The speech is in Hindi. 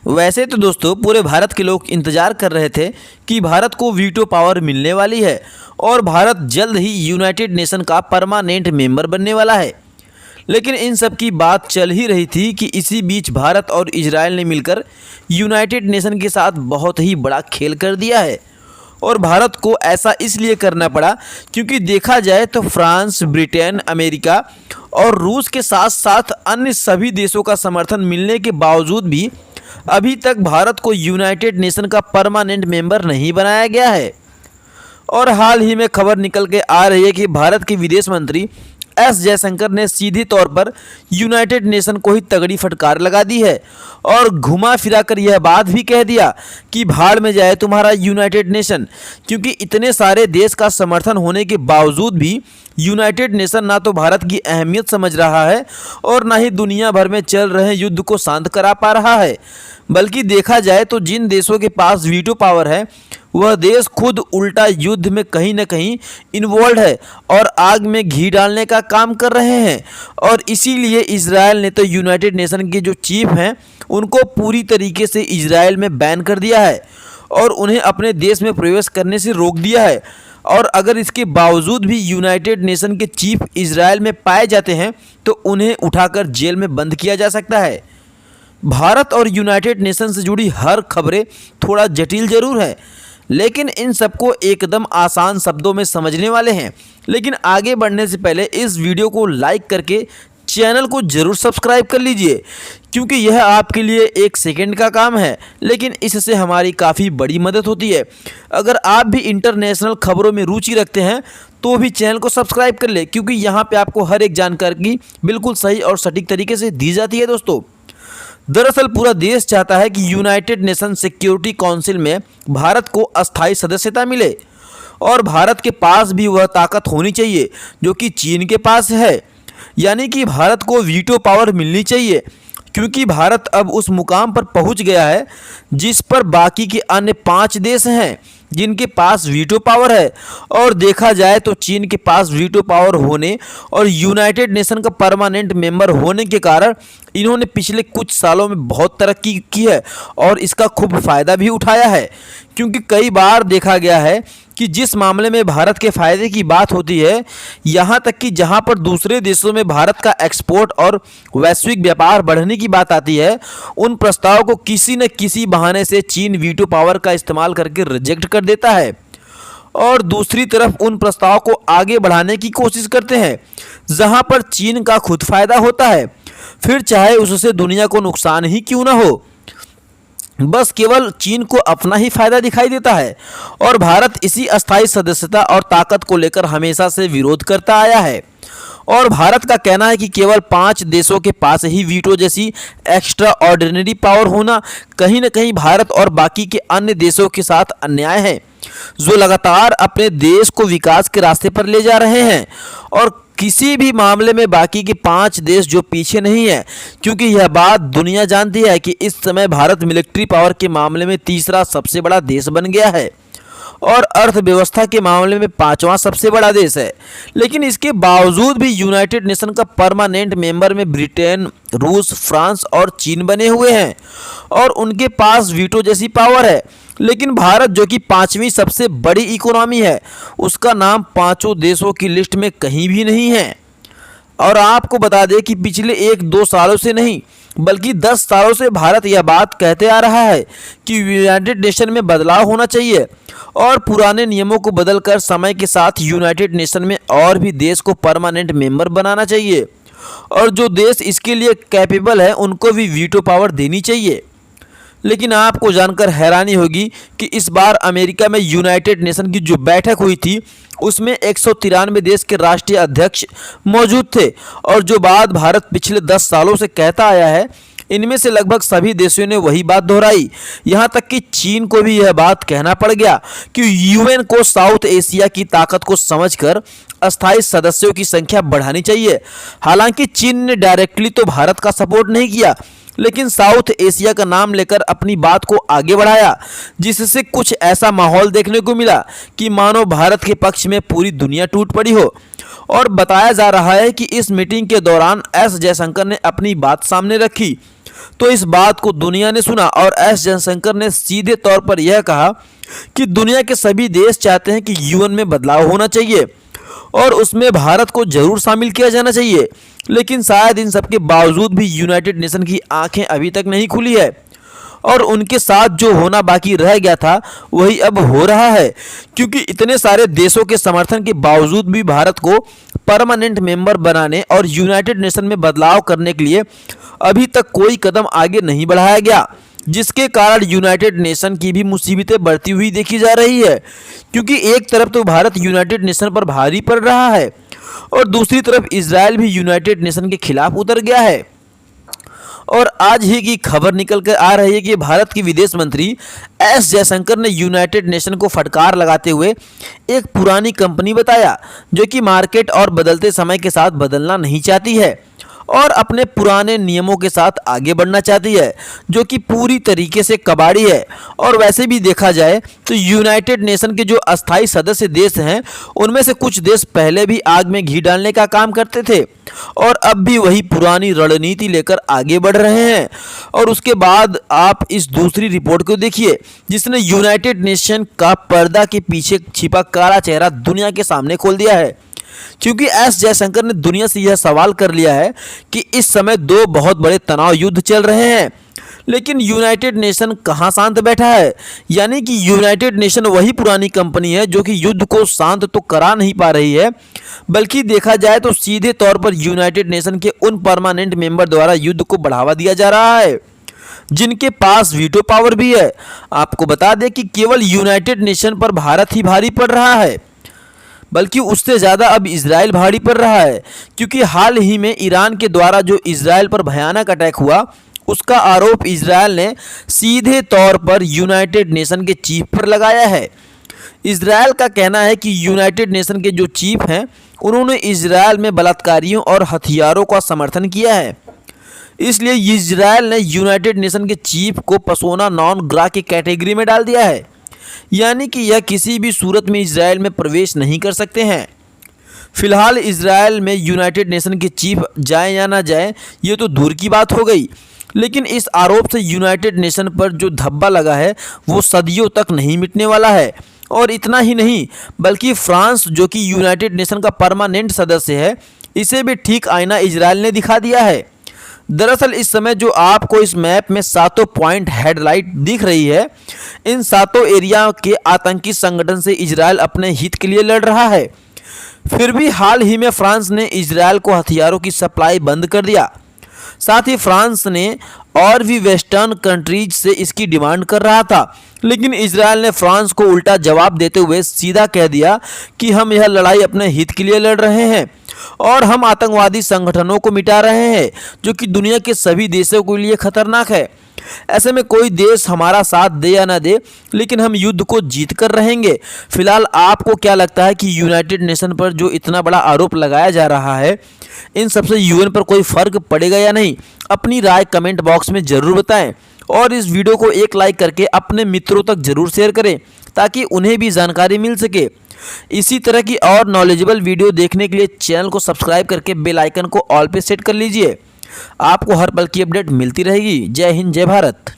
वैसे तो दोस्तों पूरे भारत के लोग इंतजार कर रहे थे कि भारत को वीटो पावर मिलने वाली है और भारत जल्द ही यूनाइटेड नेशन का परमानेंट मेंबर बनने वाला है। लेकिन इन सब की बात चल ही रही थी कि इसी बीच भारत और इजराइल ने मिलकर यूनाइटेड नेशन के साथ बहुत ही बड़ा खेल कर दिया है। और भारत को ऐसा इसलिए करना पड़ा क्योंकि देखा जाए तो फ्रांस, ब्रिटेन, अमेरिका और रूस के साथ साथ अन्य सभी देशों का समर्थन मिलने के बावजूद भी अभी तक भारत को यूनाइटेड नेशन का परमानेंट मेंबर नहीं बनाया गया है। और हाल ही में खबर निकल के आ रही है कि भारत के विदेश मंत्री एस जयशंकर ने सीधे तौर पर यूनाइटेड नेशन को ही तगड़ी फटकार लगा दी है और घुमा फिरा कर यह बात भी कह दिया कि भाड़ में जाए तुम्हारा यूनाइटेड नेशन, क्योंकि इतने सारे देश का समर्थन होने के बावजूद भी यूनाइटेड नेशन ना तो भारत की अहमियत समझ रहा है और ना ही दुनिया भर में चल रहे युद्ध को शांत करा पा रहा है। बल्कि देखा जाए तो जिन देशों के पास वीटो पावर है वह देश खुद उल्टा युद्ध में कहीं न कहीं इन्वॉल्व है और आग में घी डालने का काम कर रहे हैं। और इसीलिए इजराइल ने तो यूनाइटेड नेशन के जो चीफ हैं उनको पूरी तरीके से इजराइल में बैन कर दिया है और उन्हें अपने देश में प्रवेश करने से रोक दिया है। और अगर इसके बावजूद भी यूनाइटेड नेशन के चीफ इजराइल में पाए जाते हैं तो उन्हें उठाकर जेल में बंद किया जा सकता है। भारत और यूनाइटेड नेशन से जुड़ी हर खबरें थोड़ा जटिल जरूर है, लेकिन इन सबको एकदम आसान शब्दों में समझने वाले हैं। लेकिन आगे बढ़ने से पहले इस वीडियो को लाइक करके चैनल को जरूर सब्सक्राइब कर लीजिए, क्योंकि यह आपके लिए 1 सेकंड का काम है, लेकिन इससे हमारी काफ़ी बड़ी मदद होती है। अगर आप भी इंटरनेशनल खबरों में रुचि रखते हैं तो भी चैनल को सब्सक्राइब कर ले, क्योंकि यहाँ पे आपको हर एक जानकारी बिल्कुल सही और सटीक तरीके से दी जाती है। दोस्तों दरअसल पूरा देश चाहता है कि यूनाइटेड नेशन सिक्योरिटी काउंसिल में भारत को अस्थायी सदस्यता मिले और भारत के पास भी वह ताकत होनी चाहिए जो कि चीन के पास है। यानी कि भारत को वीटो पावर मिलनी चाहिए, क्योंकि भारत अब उस मुकाम पर पहुंच गया है जिस पर बाकी के अन्य 5 देश हैं जिनके पास वीटो पावर है। और देखा जाए तो चीन के पास वीटो पावर होने और यूनाइटेड नेशन का परमानेंट मेंबर होने के कारण इन्होंने पिछले कुछ सालों में बहुत तरक्की की है और इसका खूब फ़ायदा भी उठाया है। क्योंकि कई बार देखा गया है कि जिस मामले में भारत के फ़ायदे की बात होती है, यहाँ तक कि जहाँ पर दूसरे देशों में भारत का एक्सपोर्ट और वैश्विक व्यापार बढ़ने की बात आती है, उन प्रस्ताव को किसी न किसी बहाने से चीन वीटो पावर का इस्तेमाल करके रिजेक्ट कर देता है और दूसरी तरफ उन प्रस्ताव को आगे बढ़ाने की कोशिश करते हैं जहाँ पर चीन का खुद फ़ायदा होता है, फिर चाहे उससे दुनिया को नुकसान ही क्यों ना हो। बस केवल चीन को अपना ही फायदा दिखाई देता है और भारत इसी अस्थायी सदस्यता और ताकत को लेकर हमेशा से विरोध करता आया है। और भारत का कहना है कि केवल 5 देशों के पास ही वीटो जैसी एक्स्ट्रा ऑर्डिनरी पावर होना कहीं न कहीं भारत और बाकी के अन्य देशों के साथ अन्याय है, जो लगातार अपने देश को विकास के रास्ते पर ले जा रहे हैं। और किसी भी मामले में बाकी के 5 देश जो पीछे नहीं है, क्योंकि यह बात दुनिया जानती है कि इस समय भारत मिलिट्री पावर के मामले में तीसरा सबसे बड़ा देश बन गया है और अर्थव्यवस्था के मामले में 5वां सबसे बड़ा देश है। लेकिन इसके बावजूद भी यूनाइटेड नेशन का परमानेंट मेंबर में ब्रिटेन, रूस, फ्रांस और चीन बने हुए हैं और उनके पास वीटो जैसी पावर है। लेकिन भारत जो कि 5वीं सबसे बड़ी इकोनॉमी है, उसका नाम 5 देशों की लिस्ट में कहीं भी नहीं है। और आपको बता दें कि पिछले 1-2 सालों से नहीं बल्कि 10 सालों से भारत यह बात कहते आ रहा है कि यूनाइटेड नेशन में बदलाव होना चाहिए और पुराने नियमों को बदलकर समय के साथ यूनाइटेड नेशन में और भी देश को परमानेंट मेंबर बनाना चाहिए और जो देश इसके लिए कैपेबल है उनको भी वीटो पावर देनी चाहिए। लेकिन आपको जानकर हैरानी होगी कि इस बार अमेरिका में यूनाइटेड नेशन की जो बैठक हुई थी उसमें 193 देश के राष्ट्रीय अध्यक्ष मौजूद थे और जो बात भारत पिछले 10 सालों से कहता आया है, इनमें से लगभग सभी देशों ने वही बात दोहराई। यहाँ तक कि चीन को भी यह बात कहना पड़ गया कि यूएन को साउथ एशिया की ताकत को समझकर अस्थायी सदस्यों की संख्या बढ़ानी चाहिए। हालांकि चीन ने डायरेक्टली तो भारत का सपोर्ट नहीं किया, लेकिन साउथ एशिया का नाम लेकर अपनी बात को आगे बढ़ाया, जिससे कुछ ऐसा माहौल देखने को मिला कि मानो भारत के पक्ष में पूरी दुनिया टूट पड़ी हो। और बताया जा रहा है कि इस मीटिंग के दौरान एस जयशंकर ने अपनी बात सामने रखी तो इस बात को दुनिया ने सुना और एस जयशंकर ने सीधे तौर पर यह कहा कि दुनिया के सभी देश चाहते हैं कि यूएन में बदलाव होना चाहिए और उसमें भारत को जरूर शामिल किया जाना चाहिए, लेकिन शायद इन सब के बावजूद भी यूनाइटेड नेशन की आंखें अभी तक नहीं खुली है और उनके साथ जो होना बाकी रह गया था वही अब हो रहा है, क्योंकि इतने सारे देशों के समर्थन के बावजूद भी भारत को परमानेंट मेंबर बनाने और यूनाइटेड नेशन में बदलाव करने के लिए अभी तक कोई कदम आगे नहीं बढ़ाया गया, जिसके कारण यूनाइटेड नेशन की भी मुसीबतें बढ़ती हुई देखी जा रही है। क्योंकि एक तरफ तो भारत यूनाइटेड नेशन पर भारी पड़ रहा है और दूसरी तरफ इजराइल भी यूनाइटेड नेशन के खिलाफ उतर गया है। और आज ही की खबर निकल कर आ रही है कि भारत के विदेश मंत्री एस जयशंकर ने यूनाइटेड नेशन को फटकार लगाते हुए एक पुरानी कंपनी बताया जो कि मार्केट और बदलते समय के साथ बदलना नहीं चाहती है और अपने पुराने नियमों के साथ आगे बढ़ना चाहती है, जो कि पूरी तरीके से कबाड़ी है। और वैसे भी देखा जाए तो यूनाइटेड नेशन के जो अस्थायी सदस्य देश हैं उनमें से कुछ देश पहले भी आग में घी डालने का काम करते थे और अब भी वही पुरानी रणनीति लेकर आगे बढ़ रहे हैं। और उसके बाद आप इस दूसरी रिपोर्ट को देखिए जिसने यूनाइटेड नेशन का पर्दा के पीछे छिपा काला चेहरा दुनिया के सामने खोल दिया है। क्योंकि एस जयशंकर ने दुनिया से यह सवाल कर लिया है कि इस समय दो बहुत बड़े तनाव युद्ध चल रहे हैं, लेकिन यूनाइटेड नेशन कहां शांत बैठा है। यानी कि यूनाइटेड नेशन वही पुरानी कंपनी है जो कि युद्ध को शांत तो करा नहीं पा रही है, बल्कि देखा जाए तो सीधे तौर पर यूनाइटेड नेशन के उन परमानेंट मेंबर द्वारा युद्ध को बढ़ावा दिया जा रहा है जिनके पास वीटो पावर भी है। आपको बता दें कि केवल यूनाइटेड नेशन पर भारत ही भारी पड़ रहा है, बल्कि उससे ज़्यादा अब इजराइल भारी पड़ रहा है, क्योंकि हाल ही में ईरान के द्वारा जो इजराइल पर भयानक अटैक हुआ उसका आरोप इजराइल ने सीधे तौर पर यूनाइटेड नेशन के चीफ पर लगाया है। इजराइल का कहना है कि यूनाइटेड नेशन के जो चीफ हैं उन्होंने इजराइल में बलात्कारियों और हथियारों का समर्थन किया है, इसलिए इजराइल ने यूनाइटेड नेशन के चीफ को पर्सोना नॉन ग्रा की कैटेगरी में डाल दिया है, यानी कि यह किसी भी सूरत में इजराइल में प्रवेश नहीं कर सकते हैं। फिलहाल इजराइल में यूनाइटेड नेशन के चीफ जाए या ना जाए ये तो दूर की बात हो गई, लेकिन इस आरोप से यूनाइटेड नेशन पर जो धब्बा लगा है वो सदियों तक नहीं मिटने वाला है। और इतना ही नहीं, बल्कि फ्रांस जो कि यूनाइटेड नेशन का परमानेंट सदस्य है, इसे भी ठीक आईना इजराइल ने दिखा दिया है। दरअसल इस समय जो आपको इस मैप में 7 पॉइंट हेडलाइट दिख रही है, इन 7 एरिया के आतंकी संगठन से इजराइल अपने हित के लिए लड़ रहा है। फिर भी हाल ही में फ्रांस ने इजराइल को हथियारों की सप्लाई बंद कर दिया। साथ ही फ्रांस ने और भी वेस्टर्न कंट्रीज से इसकी डिमांड कर रहा था, लेकिन इजराइल ने फ्रांस को उल्टा जवाब देते हुए सीधा कह दिया कि हम यह लड़ाई अपने हित के लिए लड़ रहे हैं और हम आतंकवादी संगठनों को मिटा रहे हैं जो कि दुनिया के सभी देशों के लिए खतरनाक है। ऐसे में कोई देश हमारा साथ दे या ना दे, लेकिन हम युद्ध को जीत कर रहेंगे। फिलहाल आपको क्या लगता है कि यूनाइटेड नेशन पर जो इतना बड़ा आरोप लगाया जा रहा है, इन सबसे यूएन पर कोई फर्क पड़ेगा या नहीं? अपनी राय कमेंट बॉक्स में ज़रूर बताएं और इस वीडियो को एक लाइक करके अपने मित्रों तक ज़रूर शेयर करें ताकि उन्हें भी जानकारी मिल सके। इसी तरह की और नॉलेजेबल वीडियो देखने के लिए चैनल को सब्सक्राइब करके बेल आइकन को ऑल पे सेट कर लीजिए। आपको हर पल की अपडेट मिलती रहेगी। जय हिंद, जय भारत।